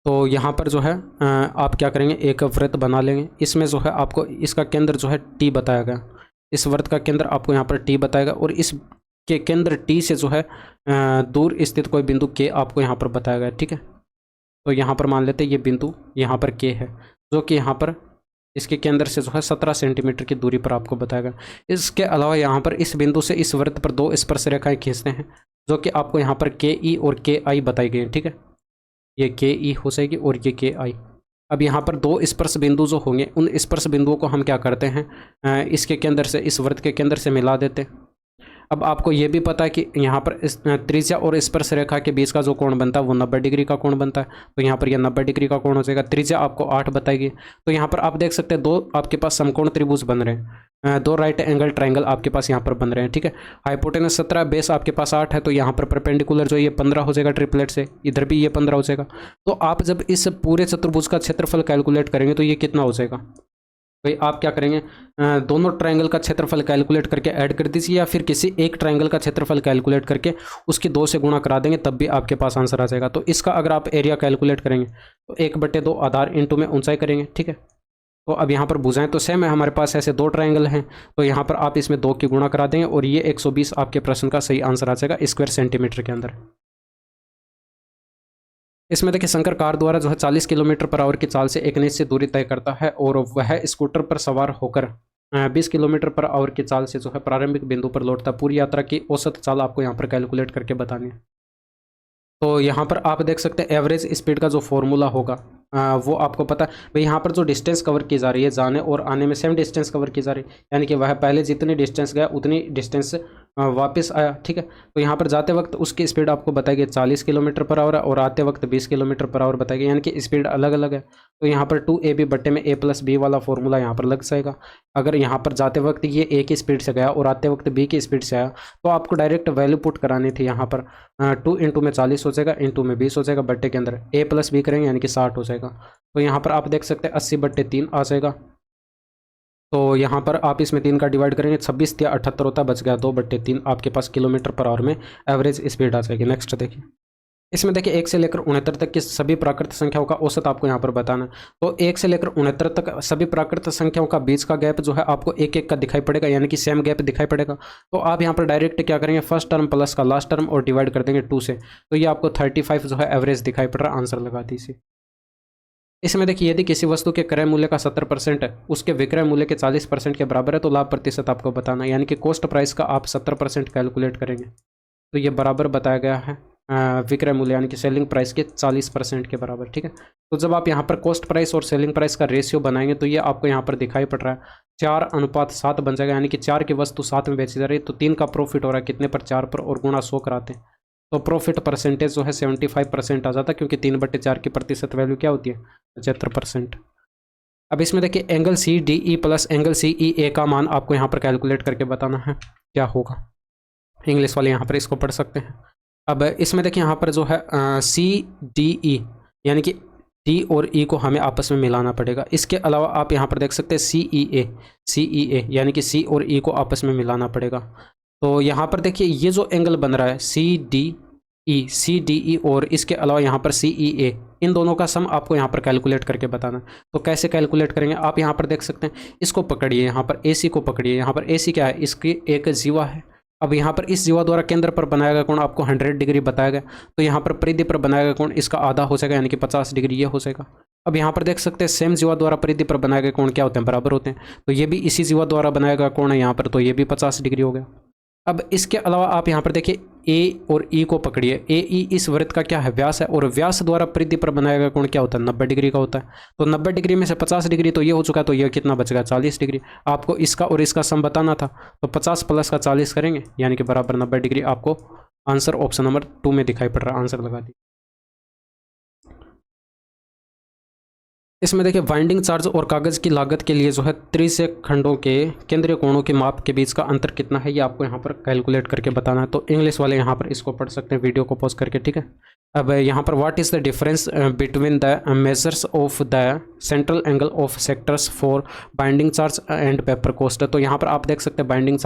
तो यहाँ पर जो है आप क्या करेंगे, एक वृत्त बना लेंगे। इसमें जो है आपको इसका केंद्र जो है टी बताया गया, इस वृत्त का केंद्र आपको यहाँ पर टी बताएगा, और इस के केंद्र टी से जो है दूर स्थित कोई बिंदु के आपको यहाँ पर बताया गया, ठीक है। तो यहाँ पर मान लेते हैं ये बिंदु यहाँ पर के है, जो कि यहाँ पर इसके केंद्र से जो है 17 सेंटीमीटर की दूरी पर आपको बताया गया। इसके अलावा यहाँ पर इस बिंदु से इस वृत्त पर 2 स्पर्श रेखाएं खींचते हैं, जो कि आपको यहाँ पर के ई और के आई बताई गई है, ठीक है। ये के ई हो जाएगी और ये के आई। अब यहाँ पर 2 स्पर्श बिंदु जो होंगे उन स्पर्श बिंदुओं को हम क्या करते हैं, इसके केंद्र से इस वृत्त के केंद्र से मिला देते हैं। अब आपको ये भी पता है कि यहाँ पर इस त्रिज्या और स्पर्श रेखा के बीच का जो कोण बनता है वो 90 डिग्री का कोण बनता है, तो यहाँ पर यह 90 डिग्री का कोण हो जाएगा। त्रिज्या आपको 8 बताएगी, तो यहाँ पर आप देख सकते हैं 2 आपके पास समकोण त्रिभुज बन रहे हैं, 2 राइट एंगल ट्रायंगल आपके पास यहाँ पर बन रहे हैं, ठीक है। हाइपोटेनस 17, बेस आपके पास 8 है, तो यहाँ पर परपेंडिकुलर जो ये 15 हो जाएगा ट्रिपलेट से, इधर भी ये 15 हो जाएगा। तो आप जब इस पूरे चतुर्भुज का क्षेत्रफल कैलकुलेट करेंगे तो ये कितना हो जाएगा, भाई आप क्या करेंगे, दोनों ट्रायंगल का क्षेत्रफल कैलकुलेट करके ऐड कर दीजिए, या फिर किसी एक ट्रायंगल का क्षेत्रफल कैलकुलेट करके उसकी 2 से गुणा करा देंगे, तब भी आपके पास आंसर आ जाएगा। तो इसका अगर आप एरिया कैलकुलेट करेंगे तो 1/2 आधार इंटू में ऊंचाई करेंगे, ठीक है। तो अब यहाँ पर भुजाएं तो सेम है हमारे पास, ऐसे दो ट्रायंगल हैं, तो यहाँ पर आप इसमें 2 की गुणा करा देंगे और ये 120 आपके प्रश्न का सही आंसर आ जाएगा स्क्वायर सेंटीमीटर के अंदर। इसमें देखिए शंकर कार द्वारा जो है 40 किलोमीटर पर आवर की चाल से एक निश्चित दूरी तय करता है और वह स्कूटर पर सवार होकर 20 किलोमीटर पर आवर की चाल से जो है प्रारंभिक बिंदु पर लौटता है। पूरी यात्रा की औसत चाल आपको यहाँ पर कैलकुलेट करके बतानी है। तो यहाँ पर आप देख सकते हैं एवरेज स्पीड का जो फॉर्मूला होगा वो आपको पता है भाई। यहाँ पर जो डिस्टेंस कवर की जा रही है जाने और आने में सेम डिस्टेंस कवर की जा रही है, यानी कि वह पहले जितनी डिस्टेंस गया उतनी डिस्टेंस वापस आया, ठीक है। तो यहाँ पर जाते वक्त उसकी स्पीड आपको बताएगी 40 किलोमीटर पर आवर और आते वक्त 20 किलोमीटर पर आवर बताएगी, यानी कि स्पीड अलग अलग है। तो यहाँ पर 2ab बट्टे में a+b वाला फॉर्मूला यहाँ पर लग जाएगा। अगर यहाँ पर जाते वक्त ये a की स्पीड से गया और आते वक्त b की स्पीड से आया तो आपको डायरेक्ट वैल्यू पुट करानी थी। यहाँ पर 2 इंटू में 40 हो जाएगा, इंटू में 20 हो जाएगा, बट्टे के अंदर a+b करेंगे यानी कि 60 हो जाएगा। तो यहाँ पर आप देख सकते हैं 80/3 आ जाएगा। तो यहाँ पर आप इसमें 3 का डिवाइड करेंगे 26 या 78 होता है, बच गया 2/3 आपके पास किलोमीटर पर आवर में एवरेज स्पीड आ जाएगी। नेक्स्ट देखिए, इसमें देखिए 1 से लेकर 69 तक की सभी प्राकृत संख्याओं का औसत आपको यहाँ पर बताना है। तो 1 से लेकर 69 तक सभी प्राकृत संख्याओं का बीच का गैप जो है आपको एक एक का दिखाई पड़ेगा, यानी कि सेम गैप दिखाई पड़ेगा। तो आप यहाँ पर डायरेक्ट क्या करेंगे, फर्स्ट टर्म प्लस का लास्ट टर्म और डिवाइड कर देंगे 2 से, तो ये आपको 35 जो है एवरेज दिखाई पड़ रहा है। आंसर लगा दीजिए। इसमें देखिए यदि किसी वस्तु के क्रय मूल्य का 70% है उसके विक्रय मूल्य के 40% के बराबर है तो लाभ प्रतिशत आपको बताना है, यानी कि कॉस्ट प्राइस का आप 70% कैलकुलेट करेंगे। तो ये बराबर बताया गया है विक्रय मूल्य यानी कि सेलिंग प्राइस के 40% के बराबर, ठीक है। तो जब आप यहाँ पर कॉस्ट प्राइस और सेलिंग प्राइस का रेशियो बनाएंगे तो ये आपको यहाँ पर दिखाई पड़ रहा है 4:7 बन जाएगा, यानी कि 4 की वस्तु 7 में बेची जा रही है तो 3 का प्रॉफिट हो रहा है कितने पर, 4 पर, और गुणा 100 कराते हैं तो प्रॉफिट परसेंटेज जो है 75% आ जाता है, क्योंकि 3/4 की प्रतिशत वैल्यू क्या होती है, 75%। अब इसमें देखिए angle CDE plus angle CEA का मान आपको यहाँ पर कैलकुलेट करके बताना है क्या होगा। इंग्लिश वाले यहाँ पर इसको पढ़ सकते हैं। अब इसमें देखिए यहाँ पर जो है CDE यानी कि D और E को हमें आपस में मिलाना पड़ेगा। इसके अलावा आप यहाँ पर देख सकते हैं CEA यानी कि C और E को आपस में मिलाना पड़ेगा। तो यहाँ पर देखिए ये जो एंगल बन रहा है CDE और इसके अलावा यहाँ पर CEA, इन दोनों का सम आपको यहाँ पर कैलकुलेट करके बताना। तो कैसे कैलकुलेट करेंगे, आप यहाँ पर देख सकते हैं, इसको पकड़िए, यहाँ पर AC को पकड़िए। यहाँ पर AC क्या है, इसकी एक जीवा है। अब यहाँ पर इस जीवा द्वारा केंद्र पर बनाया गया कोण आपको 100 डिग्री बताया गया, तो यहाँ पर परिधि पर बनाया गया कोण इसका आधा हो जाएगा, यानी कि 50 डिग्री ये हो जाएगा। अब यहाँ पर देख सकते हैं सेम जीवा द्वारा परिधि पर बनाए गए कोण क्या होते हैं, बराबर होते हैं। तो ये भी इसी जीवा द्वारा बनाया गया कोण है यहाँ पर, तो ये भी 50 डिग्री हो गया। अब इसके अलावा आप यहाँ पर देखिए A और E को पकड़िए। AE इस वृत्त का क्या है, व्यास है, और व्यास द्वारा परिधि पर बनाया गया कोण क्या होता है, 90 डिग्री का होता है। तो 90 डिग्री में से 50 डिग्री तो ये हो चुका है, तो ये कितना बच गया, 40 डिग्री। आपको इसका और इसका सम बताना था, तो 50 प्लस का 40 करेंगे यानी कि बराबर 90 डिग्री। आपको आंसर ऑप्शन नंबर 2 में दिखाई पड़ रहा है, आंसर लगा दी। इसमें देखिए बाइंडिंग चार्ज और कागज की लागत के लिए जो है त्रिज्यक खंडों के केंद्रीय कोणों के माप के बीच का अंतर कितना है, ये आपको यहाँ पर कैलकुलेट करके बताना है। तो इंग्लिश वाले यहाँ पर इसको पढ़ सकते हैं वीडियो को पॉज करके, ठीक है। अब यहाँ पर what is the difference between the measures of the central angle of sectors for binding charge and paper cost. तो यहाँ पर आप देख सकते हैं बाइंडिंग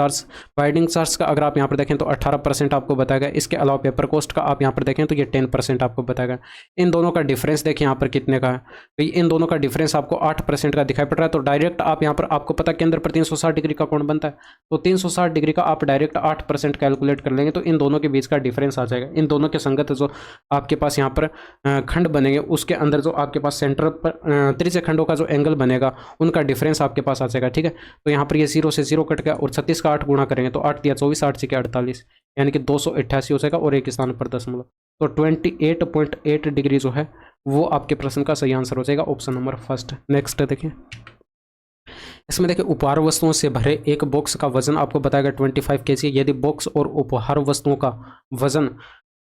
चार्ज का अगर आप यहाँ पर देखें तो 18% आपको बताया गया। इसके अलावा पेपर कॉस्ट का आप यहाँ पर देखें तो ये 10% आपको बताया गया। इन दोनों का डिफरेंस देखिए यहाँ पर कितने का है, तो इन दोनों का डिफरेंस आपको 8% का दिखाई पड़ रहा है। तो डायरेक्ट आप यहाँ पर आपको पता केंद्र पर 360 डिग्री का कोण बनता है, तो 360 डिग्री का आप डायरेक्ट 8% कैलकुलेट कर लेंगे तो इन दोनों के बीच का डिफरेंस आ जाएगा। इन दोनों के संगत जो आपके पास यहाँ पर खंड बनेंगे उसके अंदर जो आपके पास सेंटर पर त्रिज्य खंडों का जो एंगल बनेगा उनका डिफरेंस आपके पास आ जाएगा, ठीक है। तो यहाँ पर ये 0 से 0 कट गया और 36 का 8 गुणा करेंगे तो 8 दिया 24, 8 से 48 यानी कि 288 हो जाएगा और एक स्थान पर दशमलव, तो 28.8 डिग्री जो है वो आपके प्रश्न का सही आंसर हो जाएगा, ऑप्शन नंबर फर्स्ट। नेक्स्ट देखिए, इसमें देखिए उपहार वस्तुओं से भरे एक बॉक्स का वजन आपको बताएगा 25 kg। यदि बॉक्स और उपहार वस्तुओं का वजन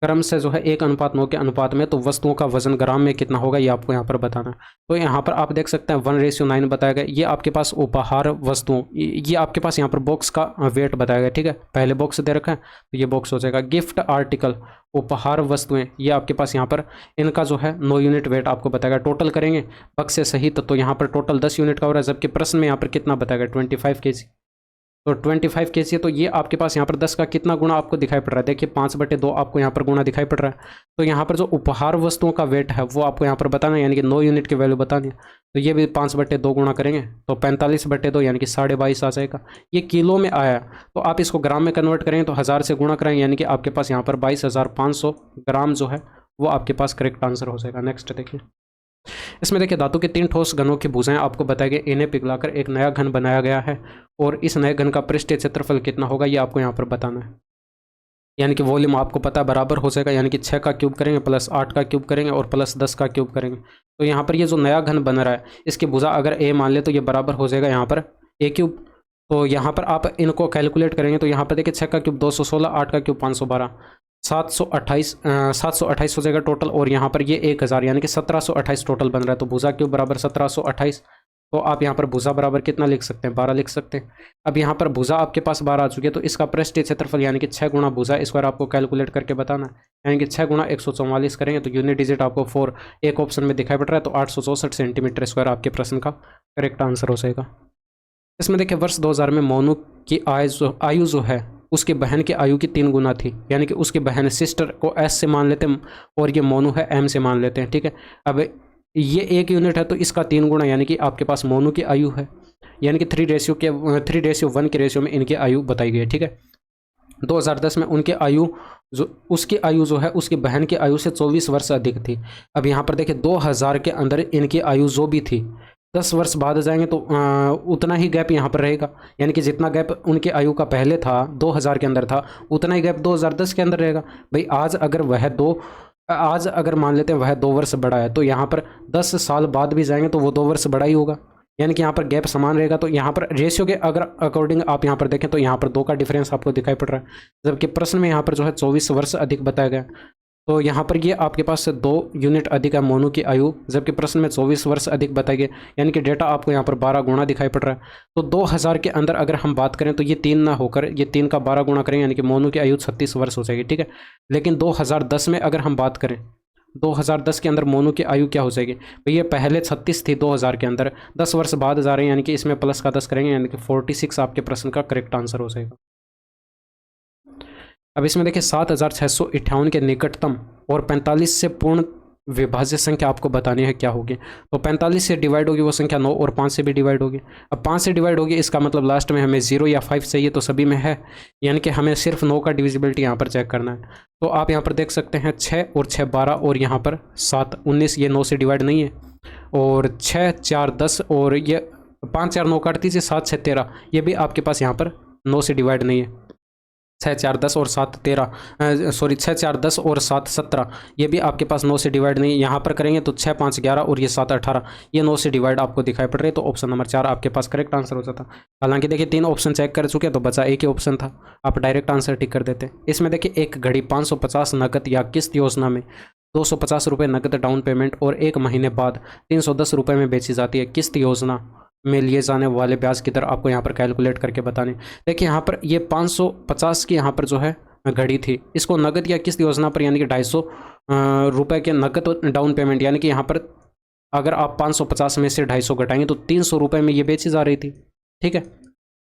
क्रम से जो है 1:9 के अनुपात में, तो वस्तुओं का वजन ग्राम में कितना होगा ये आपको यहाँ पर बताना है। तो यहाँ पर आप देख सकते हैं 1:9 बताया गया। ये आपके पास उपहार वस्तुओं, ये आपके पास यहाँ पर बॉक्स का वेट बताया गया, ठीक है। पहले बॉक्स दे रखा है तो ये बॉक्स हो जाएगा। गिफ्ट आर्टिकल उपहार वस्तुएं, ये आपके पास यहाँ पर इनका जो है 9 यूनिट वेट आपको बताएगा। टोटल करेंगे बक्से सहित तो यहाँ पर टोटल 10 यूनिट का हो रहा है, जबकि प्रश्न में यहाँ पर कितना बताएगा 25 kg। तो 25 kg है, तो ये आपके पास यहाँ पर 10 का कितना गुणा आपको दिखाई पड़ रहा है? देखिए 5/2 आपको यहाँ पर गुणा दिखाई पड़ रहा है। तो यहाँ पर जो उपहार वस्तुओं का वेट है वो आपको यहाँ पर बताना है, यानी कि 9 यूनिट की वैल्यू बतानी है। तो ये भी 5/2 गुणा करेंगे तो 45/2 यानी कि 22.5 आ जाएगा। ये किलो में आया, तो आप इसको ग्राम में कन्वर्ट करेंगे तो 1000 से गुणा करेंगे, यानी कि आपके पास यहाँ पर 22,500 ग्राम जो है वो आपके पास करेक्ट आंसर हो जाएगा। नेक्स्ट देखिए, इसमें देखिए धातु के 3 ठोस घनों की भुजाएं आपको बताया गया, इन्हें पिघलाकर एक नया घन बनाया गया है और इस नए घन का पृष्ठीय क्षेत्रफल कितना होगा ये आपको यहाँ पर बताना है। यानी कि वॉल्यूम आपको पता बराबर हो जाएगा, यानी कि 6 का क्यूब करेंगे प्लस 8 का क्यूब करेंगे और प्लस 10 का क्यूब करेंगे। तो यहाँ पर ये जो नया घन बन रहा है इसकी भुजा अगर ए मान ले तो ये बराबर हो जाएगा यहाँ पर ए क्यूब। तो यहाँ पर आप इनको कैलकुलेट करेंगे तो यहाँ पर देखिए 6 का क्यूब 216, 8 का क्यूब 512, 728 हो जाएगा टोटल। और यहाँ पर ये 1000 यानी कि 1728 टोटल बन रहा है। तो भुजा क्यूब बराबर 1728। तो आप यहाँ पर भुजा बराबर कितना लिख सकते हैं? 12 लिख सकते हैं। अब यहाँ पर भुजा आपके पास 12 आ चुकी है, तो इसका पृष्ठीय क्षेत्रफल यानी कि 6 गुणा भुजा स्क्वायर आपको कैलकुलेट करके बताना है। यानी कि 6 गुणा 144 करेंगे तो यूनिट डिजिट आपको 4 एक ऑप्शन में दिखाई पड़ रहा है, तो 864 सेंटीमीटर स्क्वायर आपके प्रश्न का करेक्ट आंसर हो जाएगा। इसमें देखिए वर्ष 2000 में मोनू की आयु जो है उसकी बहन की आयु की 3 गुना थी, यानी कि उसकी बहन सिस्टर को एस से मान लेते हैं और ये मोनू है एम से मान लेते हैं। ठीक है, अब ये 1 यूनिट है तो इसका 3 गुना, यानी कि आपके पास मोनू की आयु है, यानी कि 3:1 के रेशियो में इनकी आयु बताई गई है। ठीक है, 2010 में उनकी आयु उसकी आयु जो है उसकी बहन की आयु से 24 वर्ष अधिक थी। अब यहाँ पर देखिए 2000 के अंदर इनकी आयु जो भी थी 10 वर्ष बाद जाएंगे तो उतना ही गैप यहाँ पर रहेगा, यानी कि जितना गैप उनकी आयु का पहले था 2000 के अंदर था उतना ही गैप 2010 के अंदर रहेगा। भाई आज अगर मान लेते हैं वह 2 वर्ष बड़ा है तो यहाँ पर 10 साल बाद भी जाएंगे तो वो 2 वर्ष बड़ा ही होगा, यानी कि यहाँ पर गैप समान रहेगा। तो यहाँ पर रेशियो के अगर अकॉर्डिंग आप यहाँ पर देखें तो यहाँ पर 2 का डिफरेंस आपको दिखाई पड़ रहा है, जबकि प्रश्न में यहाँ पर जो है 24 वर्ष अधिक बताया गया। तो यहाँ पर ये आपके पास से 2 यूनिट अधिक है मोनू की आयु, जबकि प्रश्न में 24 वर्ष अधिक बताया गया, यानी कि डेटा आपको यहाँ पर 12 गुणा दिखाई पड़ रहा है। तो 2000 के अंदर अगर हम बात करें तो ये 3 ना होकर ये 3 का 12 गुणा करेंगे, यानी कि मोनू की आयु 36 वर्ष हो जाएगी। ठीक है, लेकिन 2010 में अगर हम बात करें 2010 के अंदर मोनू की आयु क्या हो जाएगी? भैया पहले 36 थी 2000 के अंदर, 10 वर्ष बाद जा रहे हैं, यानी कि इसमें प्लस का 10 करेंगे, यानी कि 46 आपके प्रश्न का करेक्ट आंसर हो जाएगा। अब इसमें देखिए 7658 के निकटतम और 45 से पूर्ण विभाज्य संख्या आपको बतानी है क्या होगी। तो 45 से डिवाइड होगी वो संख्या 9 और 5 से भी डिवाइड होगी। अब 5 से डिवाइड होगी इसका मतलब लास्ट में हमें 0 या 5 चाहिए, तो सभी में है, यानी कि हमें सिर्फ 9 का डिविजिबिलिटी यहाँ पर चेक करना है। तो आप यहाँ पर देख सकते हैं 6 और 6 12 और यहाँ पर 7 19, ये 9 से डिवाइड नहीं है, और 6 4 10 और ये 5 4 9 काट दीजिए, 7 6 13, ये भी आपके पास यहाँ पर 9 से डिवाइड नहीं है। 6 4 10 और 7 13, 6 4 10 और 7 17, ये भी आपके पास 9 से डिवाइड नहीं है। यहाँ पर करेंगे तो 6 5 11 और ये 7 18, ये 9 से डिवाइड आपको दिखाई पड़ रही है। तो ऑप्शन नंबर 4 आपके पास करेक्ट आंसर हो जाता। हालांकि देखिए 3 ऑप्शन चेक कर चुके हैं तो बचा एक ही ऑप्शन था, आप डायरेक्ट आंसर टिक कर देते। इसमें देखिए एक घड़ी 550 नकद या किस्त योजना में 250 रुपये नकद डाउन पेमेंट और 1 महीने बाद 310 रुपये में बेची जाती है। किस्त योजना में लिए जाने वाले ब्याज की दर आपको यहाँ पर कैलकुलेट करके बतानी। देखिए यहाँ पर ये 550 की यहाँ पर जो है घड़ी थी, इसको नकद या किस्त योजना पर यानी कि 250 रुपये के नकद डाउन पेमेंट, यानी कि यहाँ पर अगर आप 550 में से 250 घटाएंगे तो 300 रुपये में ये बेची जा रही थी। ठीक है,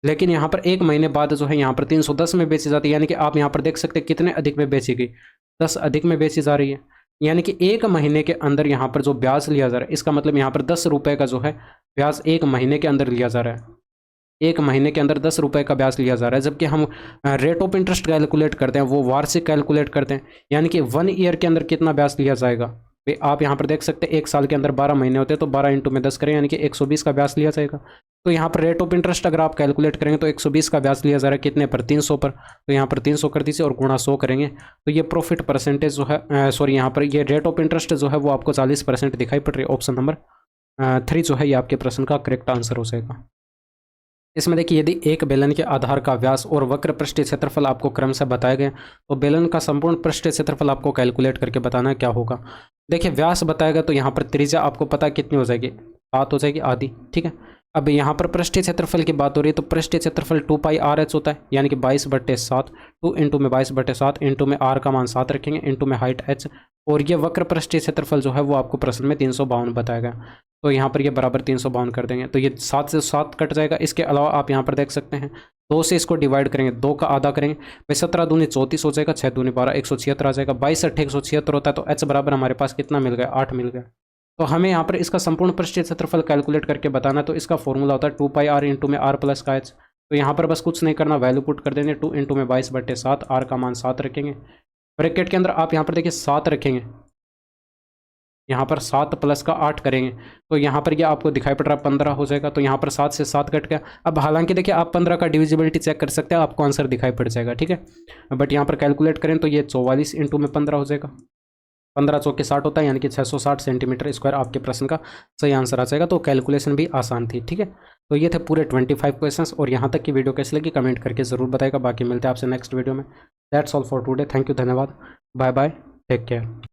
लेकिन यहाँ पर 1 महीने बाद जो है यहाँ पर 310 में बेची जाती है, यानी कि आप यहाँ पर देख सकते हैं कितने अधिक में बेची गई, 10 अधिक में बेची जा रही है। यानी कि 1 महीने के अंदर यहाँ पर जो ब्याज लिया जा रहा है इसका मतलब यहाँ पर 10 रुपये का जो है ब्याज 1 महीने के अंदर लिया जा रहा है। 1 महीने के अंदर 10 रुपये का ब्याज लिया जा रहा है, जबकि हम रेट ऑफ इंटरेस्ट कैलकुलेट करते हैं वो वार्षिक कैलकुलेट करते हैं, यानी कि 1 ईयर के अंदर कितना ब्याज लिया जाएगा। आप यहाँ पर देख सकते हैं 1 साल के अंदर 12 महीने होते हैं, तो 12 × में 10 करें यानी कि 120 का ब्याज लिया जाएगा। तो यहाँ पर रेट ऑफ इंटरेस्ट अगर आप कैलकुलेट करेंगे तो 120 का ब्याज लिया जा रहा है, कितने पर? 300 पर। तो यहाँ पर 300 कर दीजिए और गुणा 100 करेंगे तो ये प्रॉफिट परसेंटेज जो है सॉरी यहाँ पर ये रेट ऑफ इंटरेस्ट जो है वो आपको 40% दिखाई पड़ रही है। ऑप्शन नंबर 3 जो है ये आपके प्रश्न का करेक्ट आंसर हो जाएगा। इसमें देखिए यदि एक बेलन के आधार का व्यास और वक्र पृष्ठीय क्षेत्रफल आपको क्रम से बताए गए तो बेलन का संपूर्ण पृष्ठीय क्षेत्रफल आपको कैलकुलेट करके बताना है क्या होगा। देखिए व्यास बताएगा तो यहाँ पर त्रिज्या आपको पता कितनी हो जाएगी, 7 हो जाएगी आधी। ठीक है, अब यहाँ पर पृष्ठीय क्षेत्रफल की बात हो रही है तो पृष्ठीय क्षेत्रफल 2 पाई आर एच होता है, यानी कि 22/7। 2 इंटू में 22/7 इंटू में आर का मान 7 रखेंगे इंटू में हाइट एच, और ये वक्र पृष्ठीय क्षेत्रफल जो है वो आपको प्रश्न में 352 बताया गया। तो यहाँ पर ये बराबर 352 कर देंगे, तो ये 7 से 7 कट जाएगा। इसके अलावा आप यहाँ पर देख सकते हैं 2 से इसको डिवाइड करेंगे, 2 का आधा करेंगे, भाई 17 दूनी 34 हो जाएगा, 6 दूनी 12, 176 आ जाएगा। 22 8 176 होता है, तो एच बराबर हमारे पास कितना मिल गया, 8 मिल गया। तो हमें यहाँ पर इसका संपूर्ण पृष्ठीय क्षेत्रफल कैलकुलेट करके बताना, तो इसका फॉर्मूला होता है 2 पाई आर इंटू में आर प्लस का एच। तो यहाँ पर बस कुछ नहीं करना, वैल्यू पुट कर देंगे, 2 इंटू में 22/7, आर का मान 7 रखेंगे, ब्रैकेट के अंदर आप यहाँ पर देखिए 7 रखेंगे, यहाँ पर 7 प्लस का 8 करेंगे, तो यहाँ पर ये आपको दिखाई पड़ रहा है 15 हो जाएगा। तो यहाँ पर 7 से 7 कट गया। अब हालांकि देखिए आप 15 का डिविजिबिलिटी चेक कर सकते हैं, आपको आंसर दिखाई पड़ जाएगा, ठीक है। बट यहाँ पर कैलकुलेट करें तो ये 44 इंटू में 15 हो जाएगा, 15 चौके 60 होता है, यानी कि 660 सेंटीमीटर स्क्वायर आपके प्रश्न का सही आंसर आ जाएगा। तो कैलकुलेशन भी आसान थी, ठीक है। तो ये थे पूरे 25 क्वेश्चंस, और यहाँ तक की वीडियो कैसी लगी कमेंट करके ज़रूर बताएगा। बाकी मिलते हैं आपसे नेक्स्ट वीडियो में। That's all for today, thank you, धन्यवाद, बाय बाय, टेक केयर।